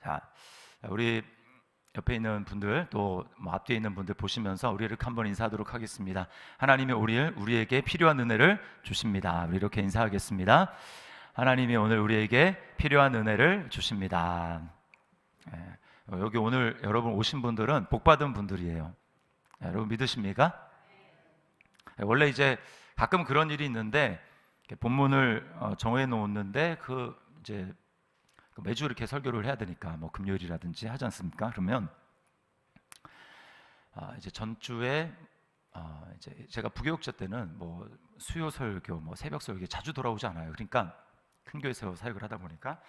자, 우리 옆에 있는 분들 또 앞뒤에 있는 분들 보시면서 우리 이렇게 한번 인사하도록 하겠습니다. 하나님이 우리에게 필요한 은혜를 주십니다. 우리 이렇게 인사하겠습니다. 하나님이 오늘 우리에게 필요한 은혜를 주십니다. 여기 오늘 여러분 오신 분들은 복받은 분들이에요. 여러분 믿으십니까? 원래 이제 가끔 그런 일이 있는데 본문을 정해 놓았는데 이제 매주 이렇게 설교를 해야 되니까 뭐 금요일이라든지 하지 않습니까? 그러면 이제 전주에 이제 제가 부교육자 때는 뭐 수요 설교, 뭐 새벽 설교 자주 돌아오지 않아요. 그러니까 큰 교회에서 사역을 하다 보니까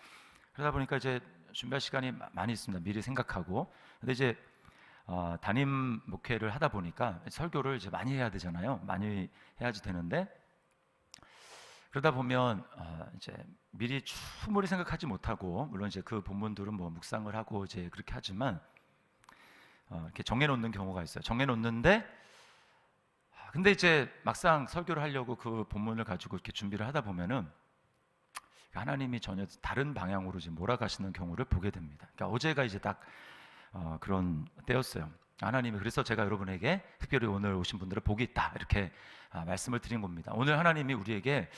그러다 보니까 이제 준비할 시간이 많이 있습니다. 미리 생각하고. 근데 이제 담임 목회를 하다 보니까 설교를 이제 많이 해야 되잖아요. 많이 해야지 되는데 그러다 보면 이제 미리 충분히 생각하지 못하고, 물론 이제 그 본문들은 뭐 묵상을 하고 이제 그렇게 하지만 이렇게 정해놓는 경우가 있어요. 정해놓는데 근데 이제 막상 설교를 하려고 그 본문을 가지고 이렇게 준비를 하다 보면은 하나님이 전혀 다른 방향으로 지금 몰아가시는 경우를 보게 됩니다. 그러니까 어제가 이제 딱 그런 때였어요. 하나님이 그래서 제가 여러분에게 특별히 오늘 오신 분들을 복이 있다 이렇게 말씀을 드린 겁니다. 오늘 하나님이 우리에게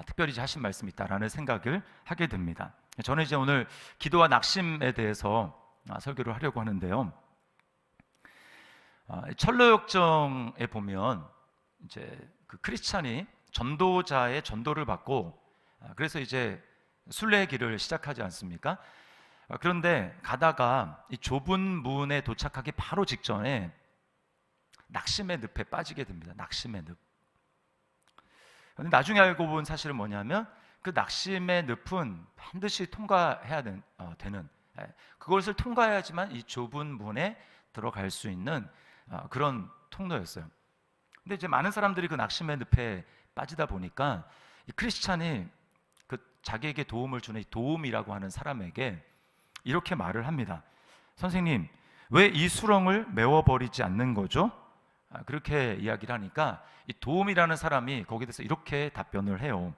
특별히 하신 말씀이 있다라는 생각을 하게 됩니다. 저는 이제 오늘 기도와 낙심에 대해서 설교를 하려고 하는데요. 철로역정에 보면 이제 그 크리스찬이 전도자의 전도를 받고 그래서 이제 순례의 길을 시작하지 않습니까? 그런데 가다가 이 좁은 문에 도착하기 바로 직전에 낙심의 늪에 빠지게 됩니다. 낙심의 늪. 그런데 나중에 알고 본 사실은 뭐냐면 그 낙심의 늪은 반드시 통과해야 되는 그것을 통과해야지만 이 좁은 문에 들어갈 수 있는 그런 통로였어요. 근데 이제 많은 사람들이 그 낙심의 늪에 빠지다 보니까 이 크리스찬이 그 자기에게 도움을 주는 이 도움이라고 하는 사람에게 이렇게 말을 합니다. 선생님, 왜 이 수렁을 메워버리지 않는 거죠? 그렇게 이야기를 하니까 이 도움이라는 사람이 거기에 대해서 이렇게 답변을 해요.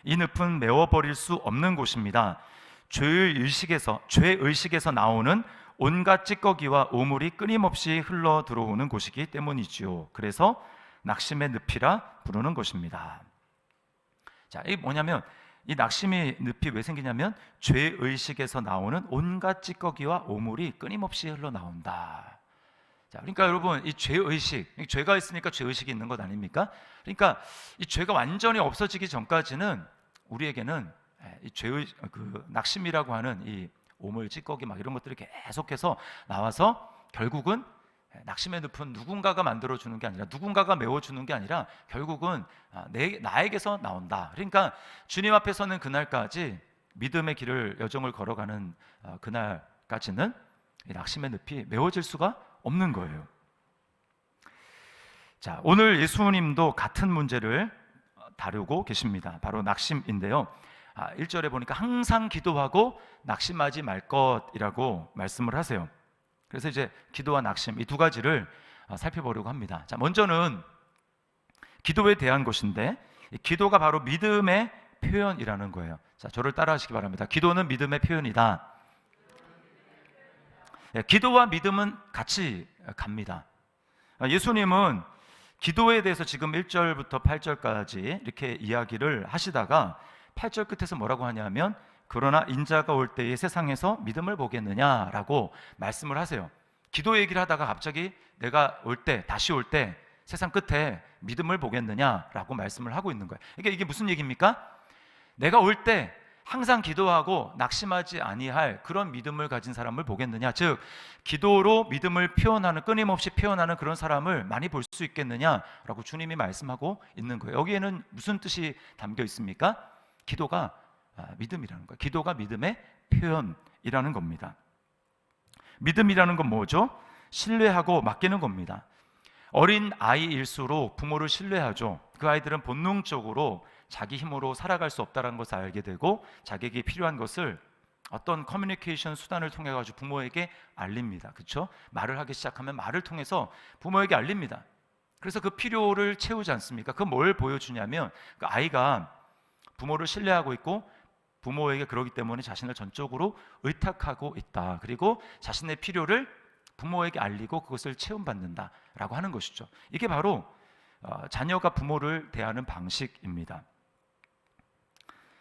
이 늪은 메워버릴 수 없는 곳입니다. 죄의식에서 나오는 온갖 찌꺼기와 오물이 끊임없이 흘러 들어오는 곳이기 때문이지요. 그래서 낙심의 늪이라 부르는 것입니다. 자, 이게 뭐냐면 이 낙심의 늪이 왜 생기냐면 죄의식에서 나오는 온갖 찌꺼기와 오물이 끊임없이 흘러나온다. 자, 그러니까 여러분 이 죄의식, 죄가 있으니까 죄의식이 있는 것 아닙니까? 그러니까 이 죄가 완전히 없어지기 전까지는 우리에게는 이 낙심이라고 하는 이 오물, 찌꺼기 막 이런 것들이 계속해서 나와서 결국은 낙심의 늪은 누군가가 만들어주는 게 아니라 누군가가 메워주는 게 아니라 결국은 나에게서 나온다. 그러니까 주님 앞에 서는 그날까지 믿음의 길을 여정을 걸어가는 그날까지는 이 낙심의 늪이 메워질 수가 없는 거예요. 자, 오늘 예수님도 같은 문제를 다루고 계십니다. 바로 낙심인데요. 1절에 보니까 항상 기도하고 낙심하지 말 것이라고 말씀을 하세요. 그래서 이제 기도와 낙심 이 두 가지를 살펴보려고 합니다. 자, 먼저는 기도에 대한 것인데 기도가 바로 믿음의 표현이라는 거예요. 자, 저를 따라하시기 바랍니다. 기도는 믿음의 표현이다. 기도와 믿음은 같이 갑니다. 예수님은 기도에 대해서 지금 1절부터 8절까지 이렇게 이야기를 하시다가 8절 끝에서 뭐라고 하냐면 그러나 인자가 올 때에 세상에서 믿음을 보겠느냐라고 말씀을 하세요. 기도 얘기를 하다가 갑자기 내가 다시 올 때 세상 끝에 믿음을 보겠느냐라고 말씀을 하고 있는 거예요. 이게 무슨 얘기입니까? 내가 올 때 항상 기도하고 낙심하지 아니할 그런 믿음을 가진 사람을 보겠느냐, 즉 기도로 믿음을 끊임없이 표현하는 그런 사람을 많이 볼 수 있겠느냐라고 주님이 말씀하고 있는 거예요. 여기에는 무슨 뜻이 담겨 있습니까? 기도가 믿음이라는 거예요. 기도가 믿음의 표현이라는 겁니다. 믿음이라는 건 뭐죠? 신뢰하고 맡기는 겁니다. 어린 아이일수록 부모를 신뢰하죠. 그 아이들은 본능적으로 자기 힘으로 살아갈 수 없다는 것을 알게 되고 자기에게 필요한 것을 어떤 커뮤니케이션 수단을 통해 가지고 부모에게 알립니다. 그렇죠? 말을 하기 시작하면 말을 통해서 부모에게 알립니다. 그래서 그 필요를 채우지 않습니까? 그 뭘 보여주냐면 그 아이가 부모를 신뢰하고 있고 부모에게 그러기 때문에 자신을 전적으로 의탁하고 있다. 그리고 자신의 필요를 부모에게 알리고 그것을 체험받는다라고 하는 것이죠. 이게 바로 자녀가 부모를 대하는 방식입니다.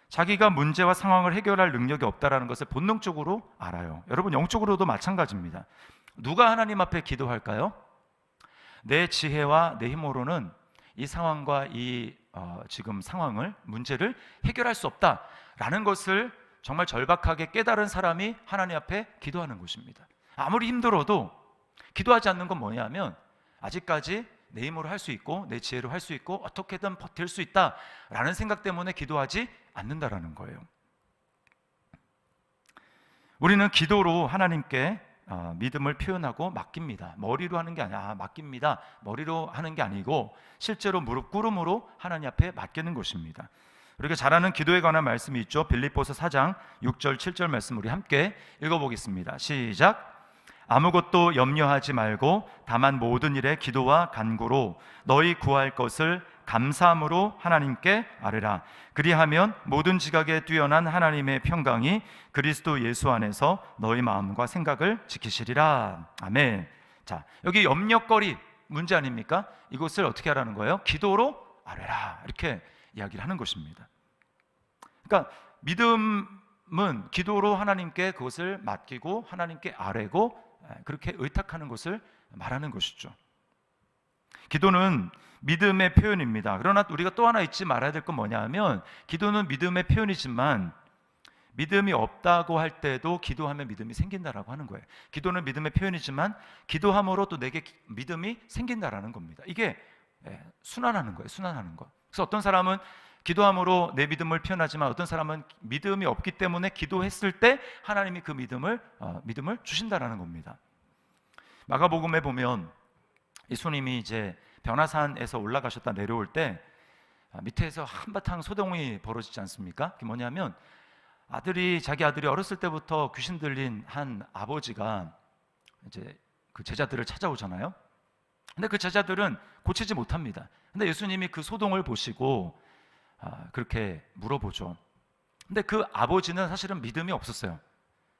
자기가 문제와 상황을 해결할 능력이 없다라는 것을 본능적으로 알아요. 여러분, 영적으로도 마찬가지입니다. 누가 하나님 앞에 기도할까요? 내 지혜와 내 힘으로는 이 상황과 이 지금 상황을, 문제를 해결할 수 없다라는 것을 정말 절박하게 깨달은 사람이 하나님 앞에 기도하는 것입니다. 아무리 힘들어도 기도하지 않는 건 뭐냐면 아직까지 내 힘으로 할 수 있고 내 지혜로 할 수 있고 어떻게든 버틸 수 있다라는 생각 때문에 기도하지 않는다라는 거예요. 우리는 기도로 하나님께 믿음을 표현하고 맡깁니다. 머리로 하는 게 아니라 맡깁니다. 머리로 하는 게 아니고 실제로 무릎 꿇음으로 하나님 앞에 맡기는 것입니다. 우리가 잘 아는 기도에 관한 말씀이 있죠. 빌립보서 4장 6절 7절 말씀 우리 함께 읽어보겠습니다. 시작. 아무것도 염려하지 말고 다만 모든 일에 기도와 간구로 너희 구할 것을 감사함으로 하나님께 아뢰라. 그리하면 모든 지각에 뛰어난 하나님의 평강이 그리스도 예수 안에서 너희 마음과 생각을 지키시리라. 아멘. 자, 여기 염려거리 문제 아닙니까? 이것을 어떻게 하라는 거예요? 기도로 아뢰라. 이렇게 이야기를 하는 것입니다. 그러니까 믿음은 기도로 하나님께 그것을 맡기고 하나님께 아뢰고 그렇게 의탁하는 것을 말하는 것이죠. 기도는 믿음의 표현입니다. 그러나 우리가 또 하나 잊지 말아야 될 건 뭐냐 하면 기도는 믿음의 표현이지만 믿음이 없다고 할 때도 기도하면 믿음이 생긴다라고 하는 거예요. 기도는 믿음의 표현이지만 기도함으로 또 내게 믿음이 생긴다라는 겁니다. 이게 순환하는 거예요. 순환하는 거. 그래서 어떤 사람은 기도함으로 내 믿음을 표현하지만 어떤 사람은 믿음이 없기 때문에 기도했을 때 하나님이 그 믿음을 주신다라는 겁니다. 마가복음에 보면 예수님이 이제 변화산에서 올라가셨다 내려올 때 밑에서 한바탕 소동이 벌어지지 않습니까? 그게 뭐냐면 자기 아들이 어렸을 때부터 귀신 들린 한 아버지가 이제 그 제자들을 찾아오잖아요. 근데 그 제자들은 고치지 못합니다. 근데 예수님이 그 소동을 보시고 그렇게 물어보죠. 근데 그 아버지는 사실은 믿음이 없었어요.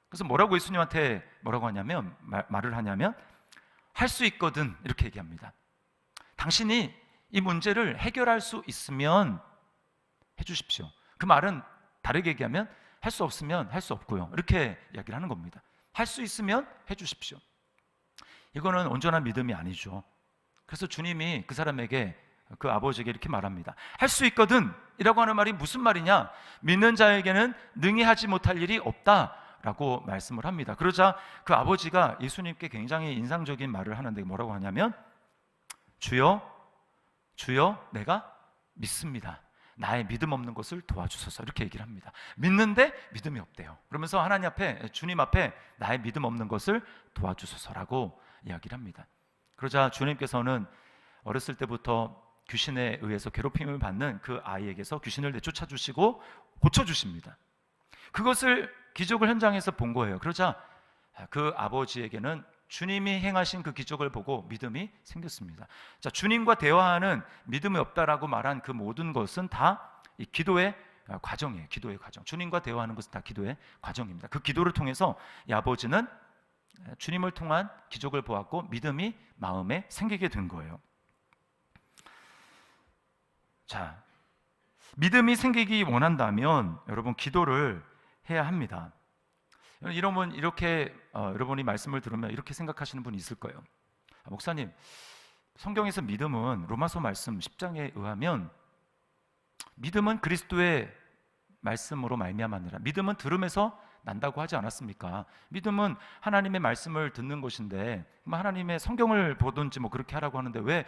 그래서 예수님한테 뭐라고 하냐면 말을 하냐면 할 수 있거든 이렇게 얘기합니다. 당신이 이 문제를 해결할 수 있으면 해주십시오. 그 말은 다르게 얘기하면 할 수 없으면 할 수 없고요. 이렇게 이야기를 하는 겁니다. 할 수 있으면 해주십시오. 이거는 온전한 믿음이 아니죠. 그래서 주님이 그 사람에게 그 아버지에게 이렇게 말합니다. 할 수 있거든 이라고 하는 말이 무슨 말이냐? 믿는 자에게는 능히 하지 못할 일이 없다라고 말씀을 합니다. 그러자 그 아버지가 예수님께 굉장히 인상적인 말을 하는데 뭐라고 하냐면 주여 내가 믿습니다. 나의 믿음 없는 것을 도와주소서 이렇게 얘기를 합니다. 믿는데 믿음이 없대요. 그러면서 주님 앞에 나의 믿음 없는 것을 도와주소서라고 이야기를 합니다. 그러자 주님께서는 어렸을 때부터 귀신에 의해서 괴롭힘을 받는 그 아이에게서 귀신을 내쫓아 주시고 고쳐주십니다. 그것을 기적을 현장에서 본 거예요. 그러자 그 아버지에게는 주님이 행하신 그 기적을 보고 믿음이 생겼습니다. 자, 주님과 대화하는 믿음이 없다라고 말한 그 모든 것은 다 이 기도의 과정이에요. 기도의 과정. 주님과 대화하는 것은 다 기도의 과정입니다. 그 기도를 통해서 이 아버지는 주님을 통한 기적을 보았고 믿음이 마음에 생기게 된 거예요. 자, 믿음이 생기기 원한다면 여러분 기도를 해야 합니다. 이러면 여러분이 말씀을 들으면 이렇게 생각하시는 분이 있을 거예요. 목사님, 성경에서 믿음은 로마서 말씀 10장에 의하면 믿음은 그리스도의 말씀으로 말미암았느라 믿음은 들음에서 난다고 하지 않았습니까? 믿음은 하나님의 말씀을 듣는 것인데 하나님의 성경을 보든지 그렇게 하라고 하는데 왜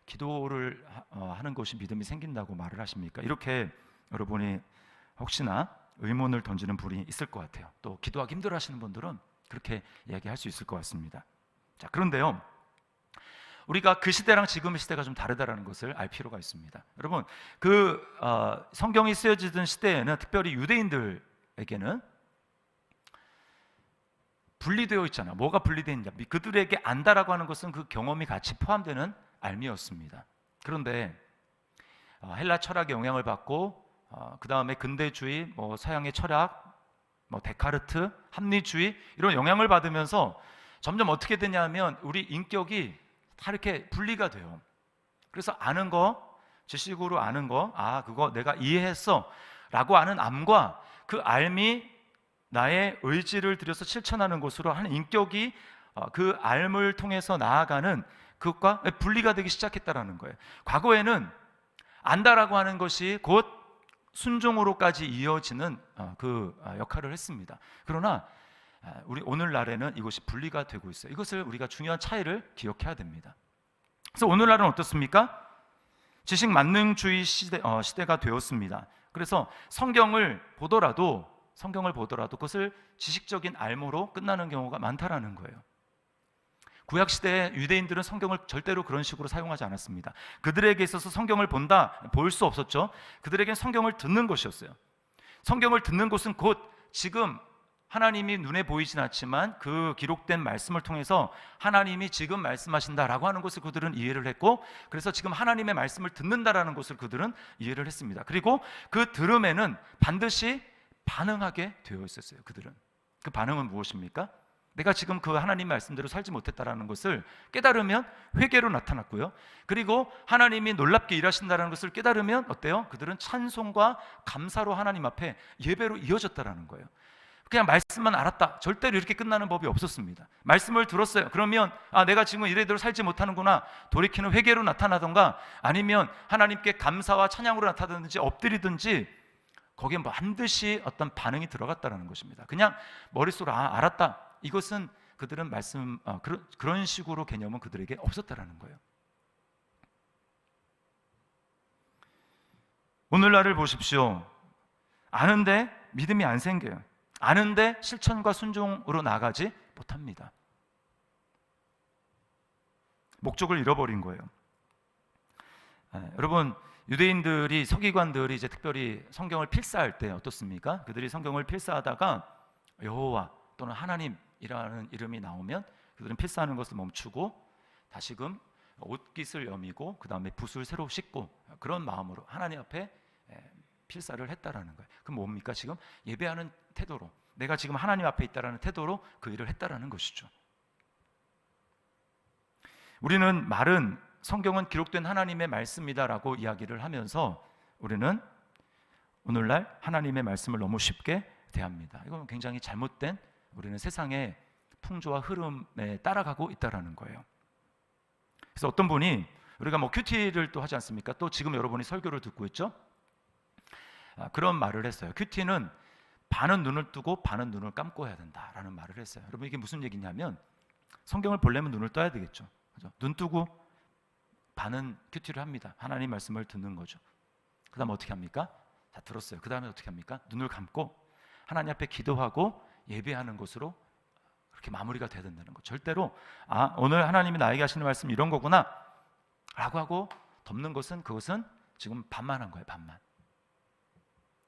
기도를 하는 것이 믿음이 생긴다고 말을 하십니까? 이렇게 여러분이 혹시나 의문을 던지는 분이 있을 것 같아요. 또 기도하기 힘들어 하시는 분들은 그렇게 이야기할 수 있을 것 같습니다. 자, 그런데요, 우리가 그 시대랑 지금의 시대가 좀 다르다는 것을 알 필요가 있습니다. 여러분, 성경이 쓰여지던 시대에는 특별히 유대인들에게는 분리되어 있잖아. 뭐가 분리되어 있냐? 그들에게 안다라고 하는 것은 그 경험이 같이 포함되는 알미였습니다. 그런데 헬라 철학의 영향을 받고 그 다음에 근대주의, 뭐 서양의 철학, 뭐 데카르트, 합리주의 이런 영향을 받으면서 점점 어떻게 되냐면 우리 인격이 다 이렇게 분리가 돼요. 그래서 아는 거, 지식으로 아는 거, 그거 내가 이해했어 라고 하는 암과 그 알미 나의 의지를 들여서 실천하는 것으로 한 인격이 그 알을 통해서 나아가는 그것과 분리가 되기 시작했다라는 거예요. 과거에는 안다라고 하는 것이 곧 순종으로까지 이어지는 그 역할을 했습니다. 그러나 우리 오늘날에는 이것이 분리가 되고 있어요. 이것을 우리가 중요한 차이를 기억해야 됩니다. 그래서 오늘날은 어떻습니까? 지식 만능주의 시대가 되었습니다. 그래서 성경을 보더라도 그것을 지식적인 알모로 끝나는 경우가 많다라는 거예요. 구약 시대에 유대인들은 성경을 절대로 그런 식으로 사용하지 않았습니다. 그들에게 있어서 성경을 볼 수 없었죠. 그들에게는 성경을 듣는 것이었어요. 성경을 듣는 것은 곧 지금 하나님이 눈에 보이진 않지만 그 기록된 말씀을 통해서 하나님이 지금 말씀하신다라고 하는 것을 그들은 이해를 했고, 그래서 지금 하나님의 말씀을 듣는다라는 것을 그들은 이해를 했습니다. 그리고 그 들음에는 반드시 반응하게 되어 있었어요. 그들은. 그 반응은 무엇입니까? 내가 지금 그 하나님 말씀대로 살지 못했다라는 것을 깨달으면 회개로 나타났고요. 그리고 하나님이 놀랍게 일하신다는 것을 깨달으면 어때요? 그들은 찬송과 감사로 하나님 앞에 예배로 이어졌다라는 거예요. 그냥 말씀만 알았다, 절대로 이렇게 끝나는 법이 없었습니다. 말씀을 들었어요. 그러면 내가 지금 이래대로 살지 못하는구나, 돌이키는 회개로 나타나던가, 아니면 하나님께 감사와 찬양으로 나타나든지 엎드리든지, 거기에 반드시 어떤 반응이 들어갔다는 것입니다. 그냥 머릿속으로 알았다, 이것은 그들은 그런 식으로 개념은 그들에게 없었다라는 거예요. 오늘날을 보십시오. 아는데 믿음이 안 생겨요. 아는데 실천과 순종으로 나가지 못합니다. 목적을 잃어버린 거예요. 여러분, 유대인들이, 서기관들이 이제 특별히 성경을 필사할 때 어떻습니까? 그들이 성경을 필사하다가 여호와 또는 하나님이라는 이름이 나오면 그들은 필사하는 것을 멈추고 다시금 옷깃을 여미고 그 다음에 붓을 새로 씻고 그런 마음으로 하나님 앞에 필사를 했다라는 거예요. 그럼 뭡니까? 지금 예배하는 태도로, 내가 지금 하나님 앞에 있다라는 태도로 그 일을 했다라는 것이죠. 우리는 말은 성경은 기록된 하나님의 말씀이다라고 이야기를 하면서 우리는 오늘날 하나님의 말씀을 너무 쉽게 대합니다. 이건 굉장히 잘못된, 우리는 세상의 풍조와 흐름에 따라가고 있다라는 거예요. 그래서 어떤 분이, 우리가 뭐 큐티를 또 하지 않습니까? 또 지금 여러분이 설교를 듣고 있죠? 그런 말을 했어요. 큐티는 반은 눈을 뜨고 반은 눈을 감고 해야 된다라는 말을 했어요. 여러분, 이게 무슨 얘기냐면 성경을 보려면 눈을 떠야 되겠죠. 그죠? 눈 뜨고 반은 큐티를 합니다. 하나님 말씀을 듣는 거죠. 그 다음 어떻게 합니까? 자, 들었어요. 그 다음에 어떻게 합니까? 눈을 감고 하나님 앞에 기도하고 예배하는 것으로 그렇게 마무리가 돼야 된다는 거. 절대로 오늘 하나님이 나에게 하시는 말씀 이런 거구나 라고 하고 덮는 것은, 그것은 지금 반만한 거예요. 반만.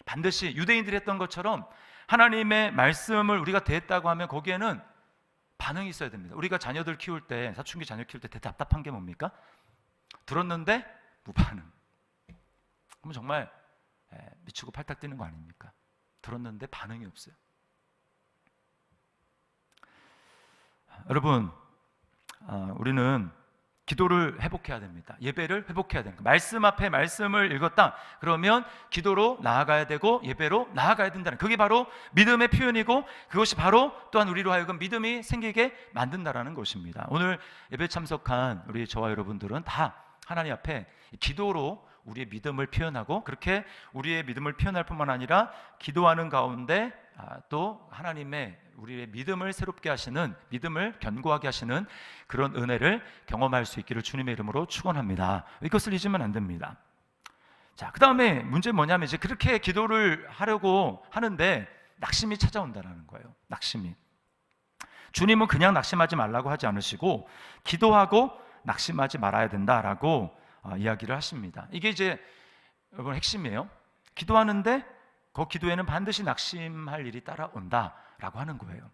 반드시 유대인들이 했던 것처럼 하나님의 말씀을 우리가 대했다고 하면 거기에는 반응이 있어야 됩니다. 우리가 자녀들 키울 때, 사춘기 자녀 키울 때 되게 답답한 게 뭡니까? 들었는데 무반응. 그럼 정말 미치고 팔딱 뛰는 거 아닙니까? 들었는데 반응이 없어요. 여러분, 우리는 기도를 회복해야 됩니다. 예배를 회복해야 됩니다. 말씀 앞에 말씀을 읽었다 그러면 기도로 나아가야 되고 예배로 나아가야 된다는, 그게 바로 믿음의 표현이고, 그것이 바로 또한 우리로 하여금 믿음이 생기게 만든다라는 것입니다. 오늘 예배 참석한 우리 저와 여러분들은 다 하나님 앞에 기도로 우리의 믿음을 표현하고, 그렇게 우리의 믿음을 표현할 뿐만 아니라 기도하는 가운데 또 하나님의 우리의 믿음을 새롭게 하시는, 믿음을 견고하게 하시는 그런 은혜를 경험할 수 있기를 주님의 이름으로 축원합니다. 이것을 잊으면 안 됩니다. 자, 그 다음에 문제는 뭐냐면, 이제 그렇게 기도를 하려고 하는데 낙심이 찾아온다는 거예요. 낙심이. 주님은 그냥 낙심하지 말라고 하지 않으시고 기도하고 낙심하지 말아야 된다라고 이야기를 하십니다. 이게 이제 여러분 핵심이에요. 기도하는데 그 기도에는 반드시 낙심할 일이 따라온다라고 하는 거예요.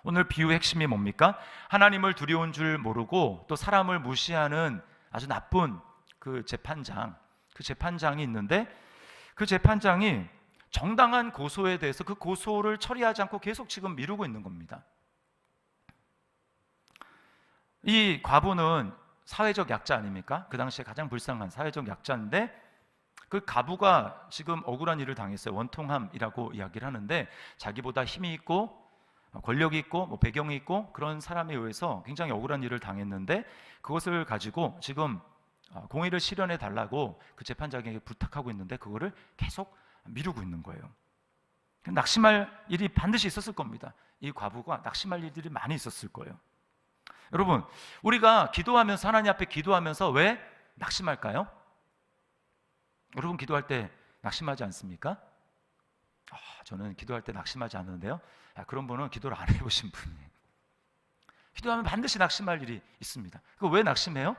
오늘 비유의 핵심이 뭡니까? 하나님을 두려운 줄 모르고 또 사람을 무시하는 아주 나쁜 그 재판장이 있는데, 그 재판장이 정당한 고소에 대해서 그 고소를 처리하지 않고 계속 지금 미루고 있는 겁니다. 이 과부는 사회적 약자 아닙니까? 그 당시에 가장 불쌍한 사회적 약자인데 그 가부가 지금 억울한 일을 당했어요. 원통함이라고 이야기를 하는데 자기보다 힘이 있고 권력이 있고 뭐 배경이 있고 그런 사람에 의해서 굉장히 억울한 일을 당했는데 그것을 가지고 지금 공의를 실현해 달라고 그 재판장에게 부탁하고 있는데 그거를 계속 미루고 있는 거예요. 낙심할 일이 반드시 있었을 겁니다. 이 과부가 낙심할 일들이 많이 있었을 거예요. 여러분, 우리가 기도하면서 하나님 앞에 기도하면서 왜 낙심할까요? 여러분 기도할 때 낙심하지 않습니까? 저는 기도할 때 낙심하지 않는데요. 그런 분은 기도를 안 해보신 분이에요. 기도하면 반드시 낙심할 일이 있습니다. 그거 왜 낙심해요?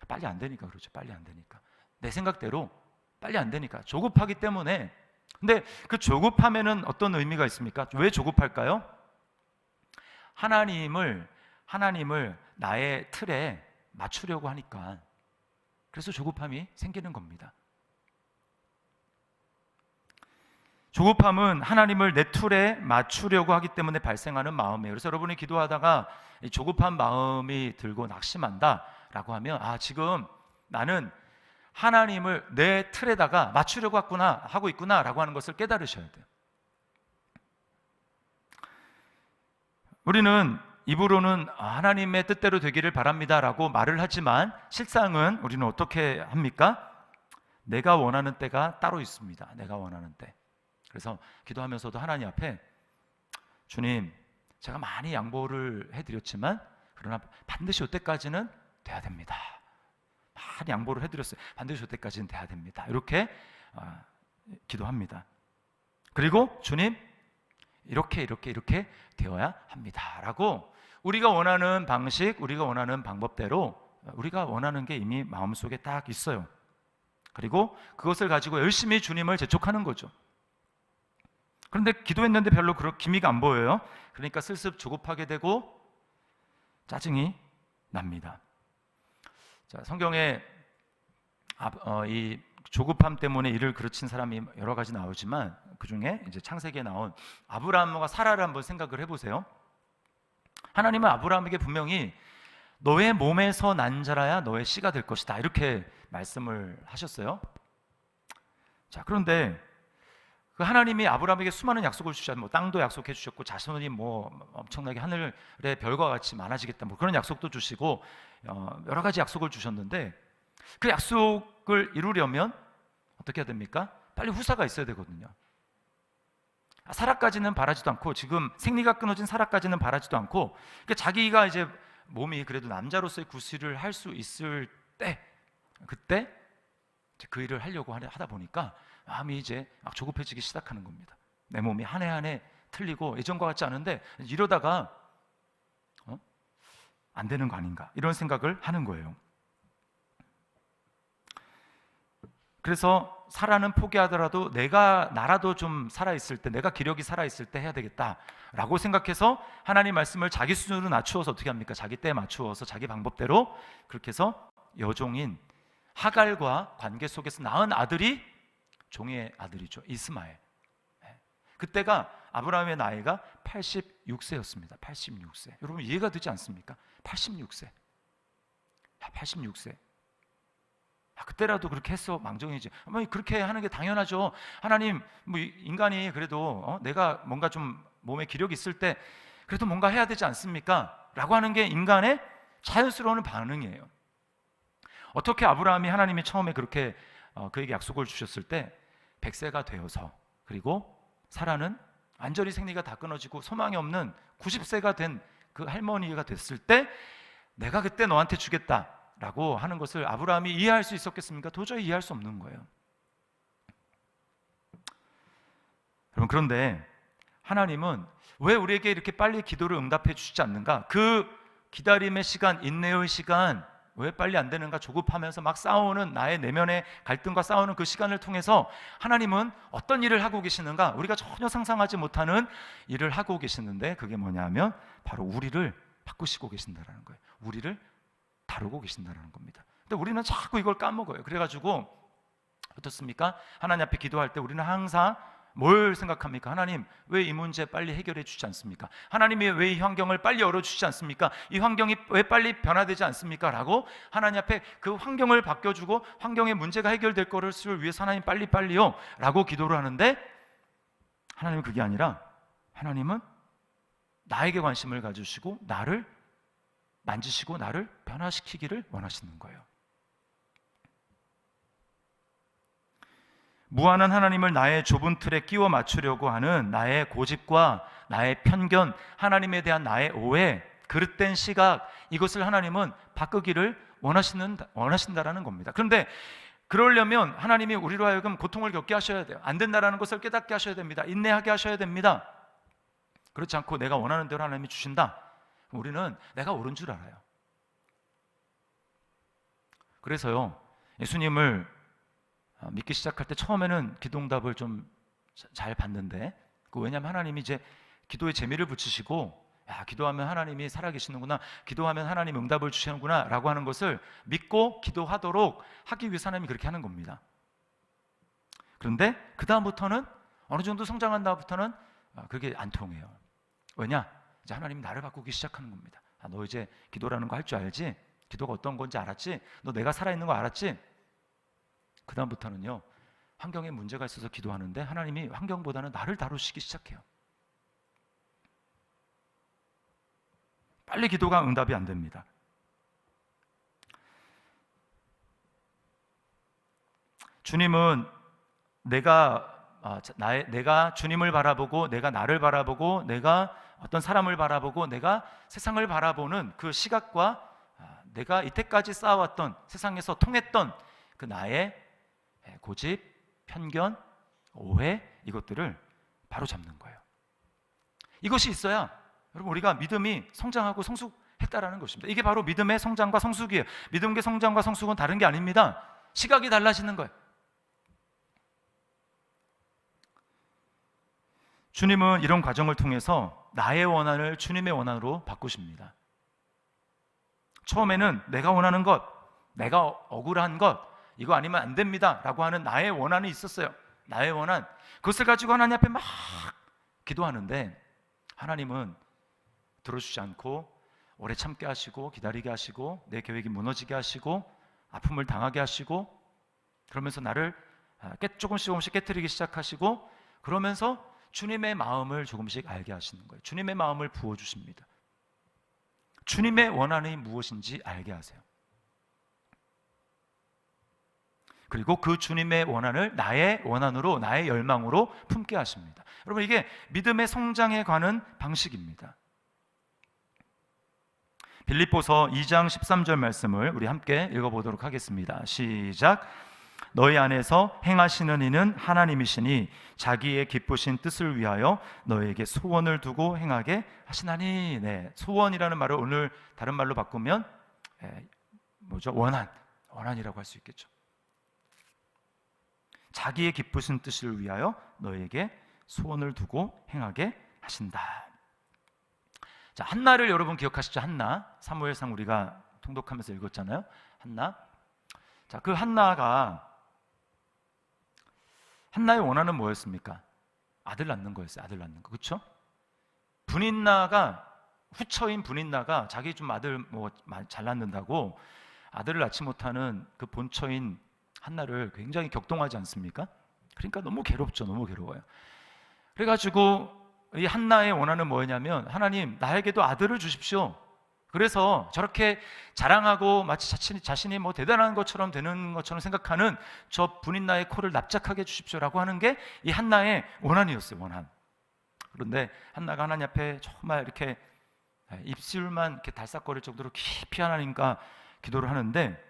빨리 안 되니까 그렇죠. 빨리 안 되니까. 내 생각대로 빨리 안 되니까. 조급하기 때문에. 근데 그 조급함에는 어떤 의미가 있습니까? 왜 조급할까요? 하나님을 나의 틀에 맞추려고 하니까. 그래서 조급함이 생기는 겁니다. 조급함은 하나님을 내 틀에 맞추려고 하기 때문에 발생하는 마음이에요. 그래서 여러분이 기도하다가 이 조급한 마음이 들고 낙심한다라고 하면 지금 나는 하나님을 내 틀에다가 맞추려고 하고 있구나라고 하는 것을 깨달으셔야 돼요. 우리는 입으로는 하나님의 뜻대로 되기를 바랍니다라고 말을 하지만 실상은 우리는 어떻게 합니까? 내가 원하는 때가 따로 있습니다. 내가 원하는 때. 그래서 기도하면서도 하나님 앞에 주님, 제가 많이 양보를 해드렸지만 그러나 반드시 이때까지는 돼야 됩니다. 많이 양보를 해드렸어요. 반드시 이때까지는 돼야 됩니다. 이렇게 기도합니다. 그리고 주님, 이렇게 되어야 합니다. 라고 우리가 원하는 방식, 우리가 원하는 방법대로 우리가 원하는 게 이미 마음속에 딱 있어요. 그리고 그것을 가지고 열심히 주님을 재촉하는 거죠. 그런데 기도했는데 별로 그런 기미가 안 보여요. 그러니까 슬슬 조급하게 되고 짜증이 납니다. 자, 성경에 이 조급함 때문에 일을 그르친 사람이 여러 가지 나오지만 그 중에 이제 창세기에 나온 아브라함과 사라를 한번 생각을 해보세요. 하나님은 아브라함에게 분명히 너의 몸에서 난 자라야 너의 씨가 될 것이다 이렇게 말씀을 하셨어요. 자, 그런데 그 하나님이 아브라함에게 수많은 약속을 주셨고 뭐 땅도 약속해 주셨고 자손이 뭐 엄청나게 하늘의 별과 같이 많아지겠다 뭐 그런 약속도 주시고 여러 가지 약속을 주셨는데 그 약속을 이루려면 어떻게 해야 됩니까? 빨리 후사가 있어야 되거든요. 사라까지는 바라지도 않고 지금 생리가 끊어진 사라까지는 바라지도 않고 그러니까 자기가 이제 몸이 그래도 남자로서의 구실을 할 수 있을 때 그때 그 일을 하려고 하다 보니까 마음이 이제 막 조급해지기 시작하는 겁니다. 내 몸이 한 해 한 해 틀리고 예전과 같지 않은데 이러다가 안 되는 거 아닌가 이런 생각을 하는 거예요. 그래서 사라는 포기하더라도 나라도 좀 살아있을 때 내가 기력이 살아있을 때 해야 되겠다라고 생각해서 하나님 말씀을 자기 수준으로 낮추어서 어떻게 합니까? 자기 때에 맞추어서 자기 방법대로 그렇게 해서 여종인 하갈과 관계 속에서 낳은 아들이 종의 아들이죠. 이스마엘. 그때가 아브라함의 나이가 86세였습니다. 86세. 여러분 이해가 되지 않습니까? 86세. 86세. 그때라도 그렇게 했어 망정이지. 그렇게 하는 게 당연하죠. 하나님, 뭐 인간이 그래도 내가 뭔가 좀 몸에 기력이 있을 때 그래도 뭔가 해야 되지 않습니까? 라고 하는 게 인간의 자연스러운 반응이에요. 어떻게 아브라함이 하나님이 처음에 그렇게 그에게 약속을 주셨을 때 100세가 되어서 그리고 사라는 완전히 생리가 다 끊어지고 소망이 없는 90세가 된 그 할머니가 됐을 때 내가 그때 너한테 주겠다 라고 하는 것을 아브라함이 이해할 수 있었겠습니까? 도저히 이해할 수 없는 거예요. 여러분 그런데 하나님은 왜 우리에게 이렇게 빨리 기도를 응답해 주시지 않는가? 그 기다림의 시간, 인내의 시간 왜 빨리 안 되는가? 조급하면서 막 싸우는 나의 내면의 갈등과 싸우는 그 시간을 통해서 하나님은 어떤 일을 하고 계시는가? 우리가 전혀 상상하지 못하는 일을 하고 계시는데 그게 뭐냐면 바로 우리를 바꾸시고 계신다라는 거예요. 우리를 다루고 계신다는 겁니다. 근데 우리는 자꾸 이걸 까먹어요. 그래가지고 어떻습니까? 하나님 앞에 기도할 때 우리는 항상 뭘 생각합니까? 하나님, 왜 이 문제 빨리 해결해 주지 않습니까? 하나님이 왜 이 환경을 빨리 열어주지 않습니까? 이 환경이 왜 빨리 변화되지 않습니까? 라고 하나님 앞에 그 환경을 바뀌어주고 환경의 문제가 해결될 것을 위해서 하나님 빨리빨리요 라고 기도를 하는데, 하나님은 그게 아니라 하나님은 나에게 관심을 가지시고 나를 만지시고 나를 변화시키기를 원하시는 거예요. 무한한 하나님을 나의 좁은 틀에 끼워 맞추려고 하는 나의 고집과 나의 편견, 하나님에 대한 나의 오해, 그릇된 시각, 이것을 하나님은 바꾸기를 원하신다라는 겁니다. 그런데 그러려면 하나님이 우리로 하여금 고통을 겪게 하셔야 돼요. 안 된다라는 것을 깨닫게 하셔야 됩니다. 인내하게 하셔야 됩니다. 그렇지 않고 내가 원하는 대로 하나님이 주신다, 우리는 내가 옳은 줄 알아요. 그래서요, 예수님을 믿기 시작할 때 처음에는 기도응답을 좀 잘 받는데, 왜냐하면 하나님이 이제 기도에 재미를 붙이시고, 야, 기도하면 하나님이 살아계시는구나, 기도하면 하나님 응답을 주시는구나 라고 하는 것을 믿고 기도하도록 하기 위해서 하나님이 그렇게 하는 겁니다. 그런데 그 다음부터는, 어느 정도 성장한 다음부터는 그게 안 통해요. 왜냐? 이제 하나님이 나를 바꾸기 시작하는 겁니다. 너 이제 기도라는 거 할 줄 알지? 기도가 어떤 건지 알았지? 너 내가 살아있는 거 알았지? 그 다음부터는요, 환경에 문제가 있어서 기도하는데 하나님이 환경보다는 나를 다루시기 시작해요. 빨리 기도가 응답이 안 됩니다. 주님은 내가 주님을 바라보고, 내가 나를 바라보고, 내가 어떤 사람을 바라보고, 내가 세상을 바라보는 그 시각과 내가 이때까지 쌓아왔던, 세상에서 통했던 그 나의 고집, 편견, 오해, 이것들을 바로 잡는 거예요. 이것이 있어야 여러분 우리가 믿음이 성장하고 성숙했다라는 것입니다. 이게 바로 믿음의 성장과 성숙이에요. 믿음의 성장과 성숙은 다른 게 아닙니다. 시각이 달라지는 거예요. 주님은 이런 과정을 통해서 나의 원한을 주님의 원한으로 바꾸십니다. 처음에는 내가 원하는 것, 내가 억울한 것, 이거 아니면 안 됩니다 라고 하는 나의 원한이 있었어요. 나의 원한, 그것을 가지고 하나님 앞에 막 기도하는데 하나님은 들어주지 않고 오래 참게 하시고, 기다리게 하시고, 내 계획이 무너지게 하시고, 아픔을 당하게 하시고, 그러면서 나를 조금씩 깨트리기 시작하시고, 그러면서 주님의 마음을 조금씩 알게 하시는 거예요. 주님의 마음을 부어주십니다. 주님의 원한이 무엇인지 알게 하세요. 그리고 그 주님의 원한을 나의 원한으로, 나의 열망으로 품게 하십니다. 여러분, 이게 믿음의 성장에 관한 방식입니다. 빌립보서 2장 13절 말씀을 우리 함께 읽어보도록 하겠습니다. 시작. 너희 안에서 행하시는 이는 하나님이시니 자기의 기쁘신 뜻을 위하여 너에게 소원을 두고 행하게 하시나니. 네, 소원이라는 말을 오늘 다른 말로 바꾸면 뭐죠? 원한이라고 할 수 있겠죠. 자기의 기쁘신 뜻을 위하여 너에게 소원을 두고 행하게 하신다. 자, 한나를 여러분 기억하시죠? 한나, 사무엘상 우리가 통독하면서 읽었잖아요. 한나. 자, 그 한나의 원한은 뭐였습니까? 아들 낳는 거였어요. 아들 낳는 거, 그렇죠? 후처인 분인나가 자기 좀 아들 잘 낳는다고 아들을 낳지 못하는 그 본처인 한나를 굉장히 격동하지 않습니까? 그러니까 너무 괴롭죠. 너무 괴로워요. 그래가지고 이 한나의 원한은 뭐냐면, 하나님 나에게도 아들을 주십시오. 그래서 저렇게 자랑하고 마치 자신이 뭐 대단한 것처럼 되는 것처럼 생각하는 저 분인나의 코를 납작하게 해주십시오라고 하는 게 이 한나의 원한이었어요. 원한. 그런데 한나가 하나님 앞에 정말 이렇게 입술만 이렇게 달싹거릴 정도로 깊이 하나님과 기도를 하는데,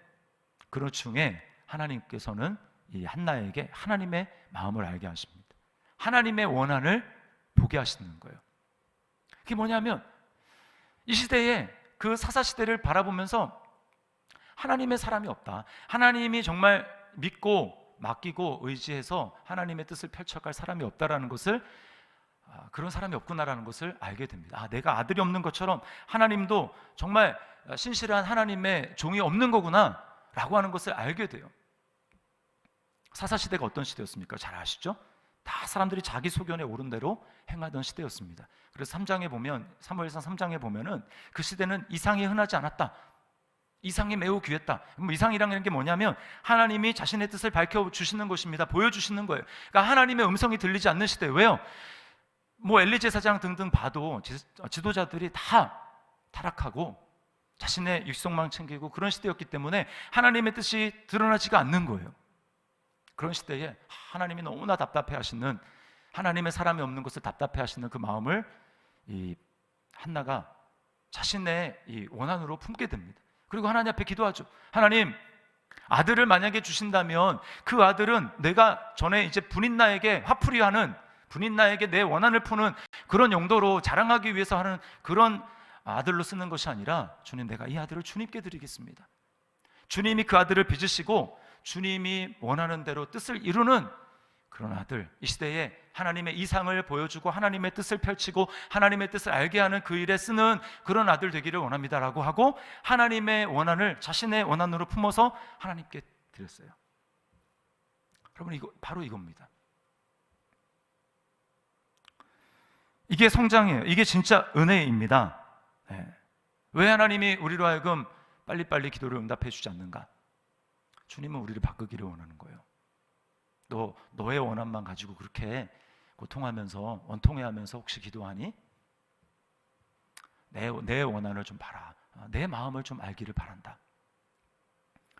그런 중에 하나님께서는 이 한나에게 하나님의 마음을 알게 하십니다. 하나님의 원한을 보게 하시는 거예요. 그게 뭐냐면, 이 시대에 그 사사시대를 바라보면서 하나님의 사람이 없다, 하나님이 정말 믿고 맡기고 의지해서 하나님의 뜻을 펼쳐갈 사람이 없다라는 것을, 그런 사람이 없구나라는 것을 알게 됩니다. 내가 아들이 없는 것처럼 하나님도 정말 신실한 하나님의 종이 없는 거구나 라고 하는 것을 알게 돼요. 사사시대가 어떤 시대였습니까? 잘 아시죠? 다 사람들이 자기 소견에 오른 대로 행하던 시대였습니다. 그래서 3장에 보면, 사무엘상 3장에 보면은 그 시대는 이상이 흔하지 않았다. 이상이 매우 귀했다. 뭐 이상이라는 게 뭐냐면 하나님이 자신의 뜻을 밝혀주시는 것입니다. 보여주시는 거예요. 그러니까 하나님의 음성이 들리지 않는 시대. 왜요? 뭐 엘리 제사장 등등 봐도 지도자들이 다 타락하고 자신의 육성만 챙기고 그런 시대였기 때문에 하나님의 뜻이 드러나지가 않는 거예요. 그런 시대에 하나님이 너무나 답답해 하시는, 하나님의 사람이 없는 것을 답답해 하시는 그 마음을 이 한나가 자신의 이 원한으로 품게 됩니다. 그리고 하나님 앞에 기도하죠. 하나님, 아들을 만약에 주신다면 그 아들은 내가 전에 이제 분인나에게 화풀이하는, 분인나에게 내 원한을 푸는 그런 용도로 자랑하기 위해서 하는 그런 아들로 쓰는 것이 아니라, 주님, 내가 이 아들을 주님께 드리겠습니다. 주님이 그 아들을 빚으시고 주님이 원하는 대로 뜻을 이루는 그런 아들, 이 시대에 하나님의 이상을 보여주고 하나님의 뜻을 펼치고 하나님의 뜻을 알게 하는 그 일에 쓰는 그런 아들 되기를 원합니다라고 하고 하나님의 원한을 자신의 원한으로 품어서 하나님께 드렸어요. 여러분, 이거 바로 이겁니다. 이게 성장이에요. 이게 진짜 은혜입니다. 네. 왜 하나님이 우리로 하여금 빨리빨리 기도를 응답해 주지 않는가? 주님은 우리를 바꾸기를 원하는 거예요. 너의 원한만 가지고 그렇게 고통하면서 원통해하면서 혹시 기도하니? 내 원한을 좀 봐라. 내 마음을 좀 알기를 바란다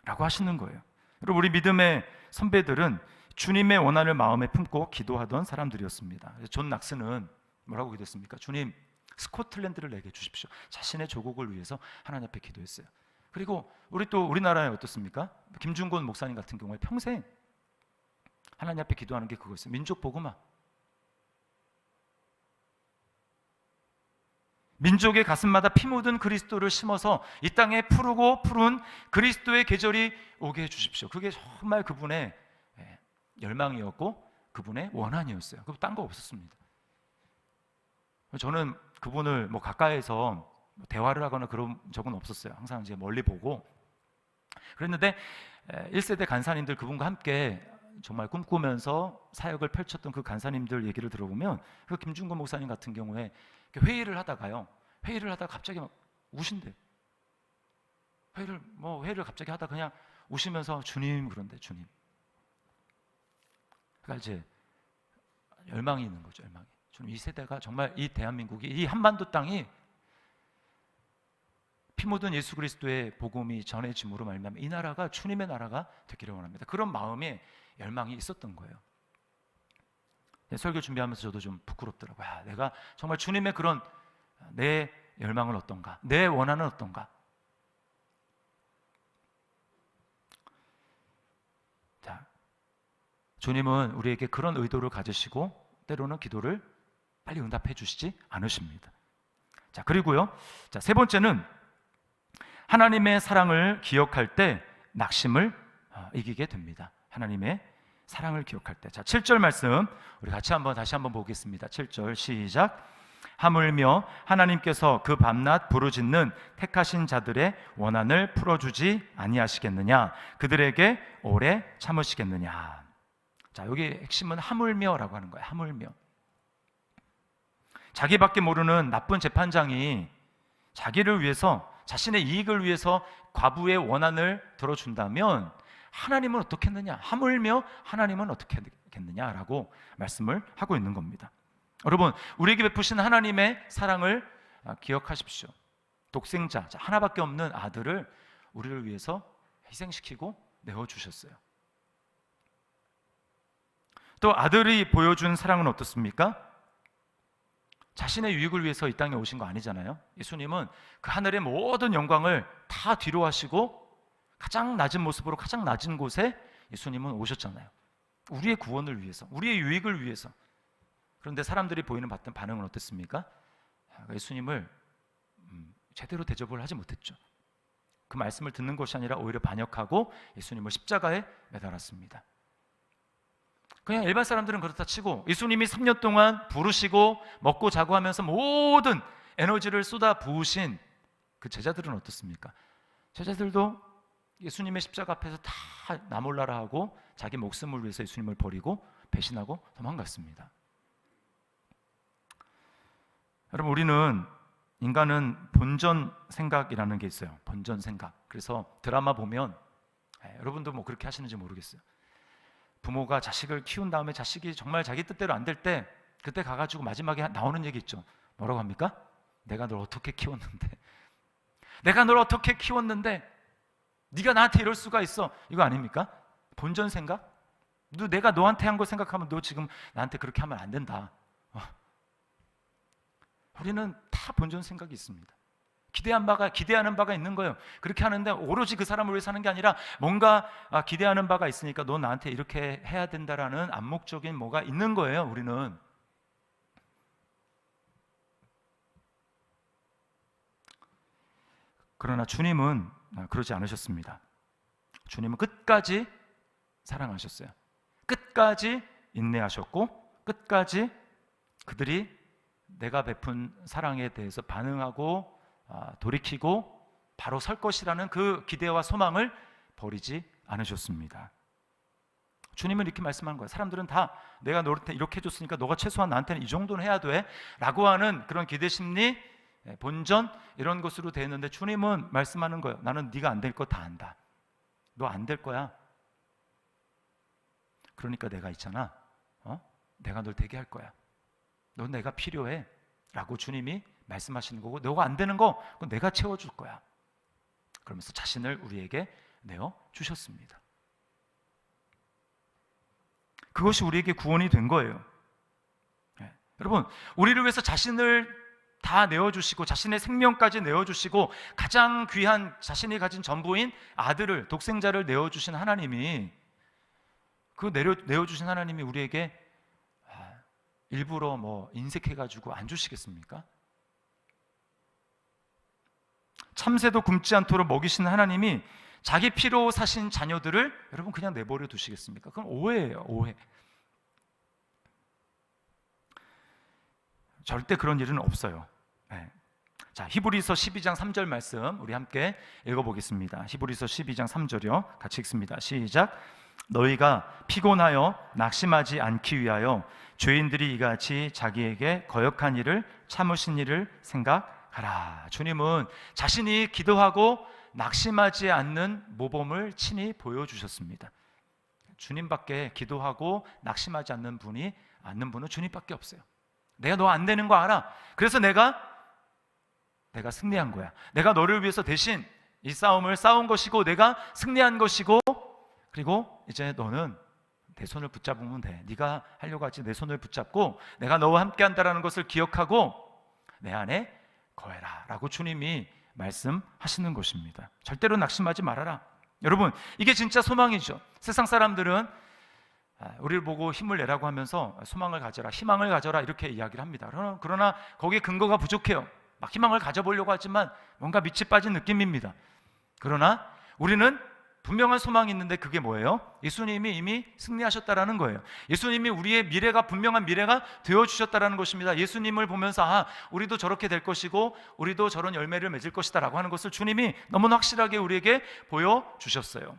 라고 하시는 거예요. 그리고 우리 믿음의 선배들은 주님의 원한을 마음에 품고 기도하던 사람들이었습니다. 존 낙스는 뭐라고 기도했습니까? 주님, 스코틀랜드를 내게 주십시오. 자신의 조국을 위해서 하나님 앞에 기도했어요. 그리고 우리나라에 어떻습니까? 김중곤 목사님 같은 경우에 평생 하나님 앞에 기도하는 게 그거였어요. 민족 복음화. 민족의 가슴마다 피 묻은 그리스도를 심어서 이 땅에 푸르고 푸른 그리스도의 계절이 오게 해주십시오. 그게 정말 그분의 열망이었고 그분의 원한이었어요. 딴 거 없었습니다. 저는 그분을 뭐 가까이서 대화를 하거나 그런 적은 없었어요. 항상 이제 멀리 보고 그랬는데 1세대 간사님들 그분과 함께 정말 꿈꾸면서 사역을 펼쳤던 그 간사님들 얘기를 들어보면 그 김중건 목사님 같은 경우에 회의를 하다가 갑자기 막 우신대. 회의를 갑자기 하다 그냥 우시면서 주님 그런데 주님. 그러니까 이제 열망이 있는 거죠. 열망이. 주님, 이 세대가 정말 이 대한민국이 이 한반도 땅이 피 묻은 예수 그리스도의 복음이 전해짐으로 말미암아 이 나라가 주님의 나라가 되기를 원합니다. 그런 마음에 열망이 있었던 거예요. 설교 준비하면서 저도 좀 부끄럽더라고요. 내가 정말 주님의 그런 내 열망은 어떤가? 내 원한은 어떤가? 자, 주님은 우리에게 그런 의도를 가지시고 때로는 기도를 빨리 응답해 주시지 않으십니다. 자, 그리고요. 자, 세 번째는 하나님의 사랑을 기억할 때 낙심을 이기게 됩니다. 하나님의 사랑을 기억할 때. 자, 7절 말씀 우리 같이 다시 한번 보겠습니다. 7절 시작. 하물며 하나님께서 그 밤낮 부르짖는 택하신 자들의 원한을 풀어주지 아니하시겠느냐? 그들에게 오래 참으시겠느냐? 자, 여기 핵심은 하물며라고 하는 거예요. 하물며. 자기밖에 모르는 나쁜 재판장이 자기를 위해서, 자신의 이익을 위해서 과부의 원한을 들어준다면 하나님은 어떻겠느냐? 하물며 하나님은 어떻게 하겠느냐라고 말씀을 하고 있는 겁니다. 여러분, 우리에게 베푸신 하나님의 사랑을 기억하십시오. 독생자, 하나밖에 없는 아들을 우리를 위해서 희생시키고 내어주셨어요. 또 아들이 보여준 사랑은 어떻습니까? 자신의 유익을 위해서 이 땅에 오신 거 아니잖아요. 예수님은 그 하늘의 모든 영광을 다 뒤로 하시고 가장 낮은 모습으로 가장 낮은 곳에 예수님은 오셨잖아요. 우리의 구원을 위해서, 우리의 유익을 위해서. 그런데 사람들이 보이는 반응은 어땠습니까? 예수님을 제대로 대접을 하지 못했죠. 그 말씀을 듣는 것이 아니라 오히려 반역하고 예수님을 십자가에 매달았습니다. 그냥 일반 사람들은 그렇다 치고 예수님이 3년 동안 부르시고 먹고 자고 하면서 모든 에너지를 쏟아 부으신 그 제자들은 어떻습니까? 제자들도 예수님의 십자가 앞에서 다 나 몰라라 하고 자기 목숨을 위해서 예수님을 버리고 배신하고 도망갔습니다. 여러분, 우리는 인간은 본전 생각이라는 게 있어요. 본전 생각. 그래서 드라마 보면 여러분도 뭐 그렇게 하시는지 모르겠어요. 부모가 자식을 키운 다음에 자식이 정말 자기 뜻대로 안 될 때 그때 가가지고 마지막에 나오는 얘기 있죠. 뭐라고 합니까? 내가 널 어떻게 키웠는데 내가 널 어떻게 키웠는데 네가 나한테 이럴 수가 있어. 이거 아닙니까? 본전 생각? 내가 너한테 한 거 생각하면 너 지금 나한테 그렇게 하면 안 된다. 우리는 다 본전 생각이 있습니다. 기대하는 바가 있는 거예요. 그렇게 하는데 오로지 그 사람을 위해 사는 게 아니라 뭔가 기대하는 바가 있으니까 너 나한테 이렇게 해야 된다라는 암묵적인 뭐가 있는 거예요. 우리는. 그러나 주님은 그러지 않으셨습니다. 주님은 끝까지 사랑하셨어요. 끝까지 인내하셨고 끝까지 그들이 내가 베푼 사랑에 대해서 반응하고 돌이키고 바로 설 것이라는 그 기대와 소망을 버리지 않으셨습니다. 주님은 이렇게 말씀한 거예요. 사람들은 다 내가 너한테 이렇게 해줬으니까 너가 최소한 나한테는 이 정도는 해야 돼 라고 하는 그런 기대심리, 본전 이런 것으로 되어 있는데 주님은 말씀하는 거예요. 나는 네가 안 될 거 다 안다. 너 안 될 거야. 그러니까 내가 있잖아. 내가 널 되게 할 거야. 넌 내가 필요해 라고 주님이 말씀하시는 거고 너가 안 되는 거 그건 내가 채워줄 거야. 그러면서 자신을 우리에게 내어주셨습니다. 그것이 우리에게 구원이 된 거예요. 여러분, 우리를 위해서 자신을 다 내어주시고 자신의 생명까지 내어주시고 가장 귀한 자신이 가진 전부인 아들을, 독생자를 내어주신 하나님이 내어주신 하나님이 우리에게 일부러 뭐 인색해가지고 안 주시겠습니까? 참새도 굶지 않도록 먹이신 하나님이 자기 피로 사신 자녀들을 여러분 그냥 내버려 두시겠습니까? 그건 오해예요, 오해. 절대 그런 일은 없어요. 자, 히브리서 12장 3절 말씀 우리 함께 읽어보겠습니다. 히브리서 12장 3절이요. 같이 읽습니다. 시작. 너희가 피곤하여 낙심하지 않기 위하여 죄인들이 이같이 자기에게 거역한 일을 참으신 일을 생각하라. 주님은 자신이 기도하고 낙심하지 않는 모범을 친히 보여주셨습니다. 주님밖에 기도하고 낙심하지 않는 분은 주님밖에 없어요. 내가 너 안 되는 거 알아. 그래서 내가 승리한 거야. 내가 너를 위해서 대신 이 싸움을 싸운 것이고 내가 승리한 것이고 그리고 이제 너는 내 손을 붙잡으면 돼. 네가 하려고 하지 내 손을 붙잡고 내가 너와 함께 한다는 것을 기억하고 내 안에 거해라 라고 주님이 말씀하시는 것입니다. 절대로 낙심하지 말아라. 여러분, 이게 진짜 소망이죠. 세상 사람들은 우리를 보고 힘을 내라고 하면서 소망을 가져라, 희망을 가져라 이렇게 이야기를 합니다. 그러나 거기에 근거가 부족해요. 막 희망을 가져보려고 하지만 뭔가 밑이 빠진 느낌입니다. 그러나 우리는 분명한 소망이 있는데 그게 뭐예요? 예수님이 이미 승리하셨다라는 거예요. 예수님이 우리의 미래가 분명한 미래가 되어주셨다라는 것입니다. 예수님을 보면서 우리도 저렇게 될 것이고 우리도 저런 열매를 맺을 것이다 라고 하는 것을 주님이 너무나 확실하게 우리에게 보여주셨어요.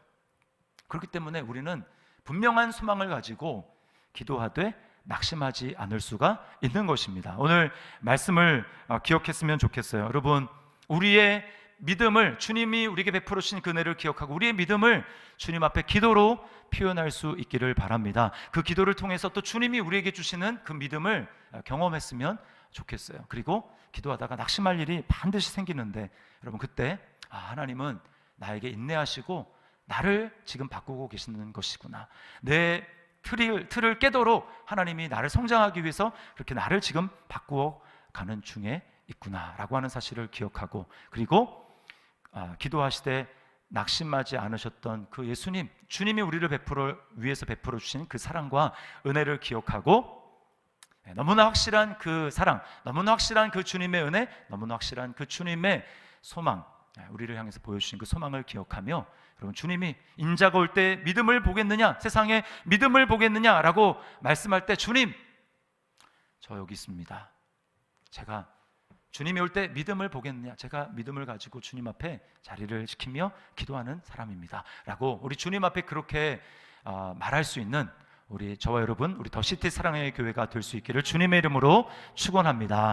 그렇기 때문에 우리는 분명한 소망을 가지고 기도하되 낙심하지 않을 수가 있는 것입니다. 오늘 말씀을 기억했으면 좋겠어요. 여러분, 우리의 믿음을 주님이 우리에게 베풀어 주신 그 은혜를 기억하고 우리의 믿음을 주님 앞에 기도로 표현할 수 있기를 바랍니다. 그 기도를 통해서 또 주님이 우리에게 주시는 그 믿음을 경험했으면 좋겠어요. 그리고 기도하다가 낙심할 일이 반드시 생기는데 여러분 그때 하나님은 나에게 인내하시고 나를 지금 바꾸고 계시는 것이구나. 내 틀을 깨도록 하나님이 나를 성장하기 위해서 그렇게 나를 지금 바꾸어 가는 중에 있구나 라고 하는 사실을 기억하고 그리고 기도하시되 낙심하지 않으셨던 그 예수님, 주님이 우리를 위해서 베풀어 주신 그 사랑과 은혜를 기억하고 너무나 확실한 그 사랑, 너무나 확실한 그 주님의 은혜, 너무나 확실한 그 주님의 소망, 우리를 향해서 보여주신 그 소망을 기억하며 여러분 주님이 인자가 올 때 믿음을 보겠느냐, 세상에 믿음을 보겠느냐라고 말씀할 때 주님, 저 여기 있습니다. 제가 주님이 올 때 믿음을 보겠느냐? 제가 믿음을 가지고 주님 앞에 자리를 지키며 기도하는 사람입니다 라고 우리 주님 앞에 그렇게 말할 수 있는 우리 저와 여러분, 우리 더 시티 사랑의 교회가 될 수 있기를 주님의 이름으로 축원합니다.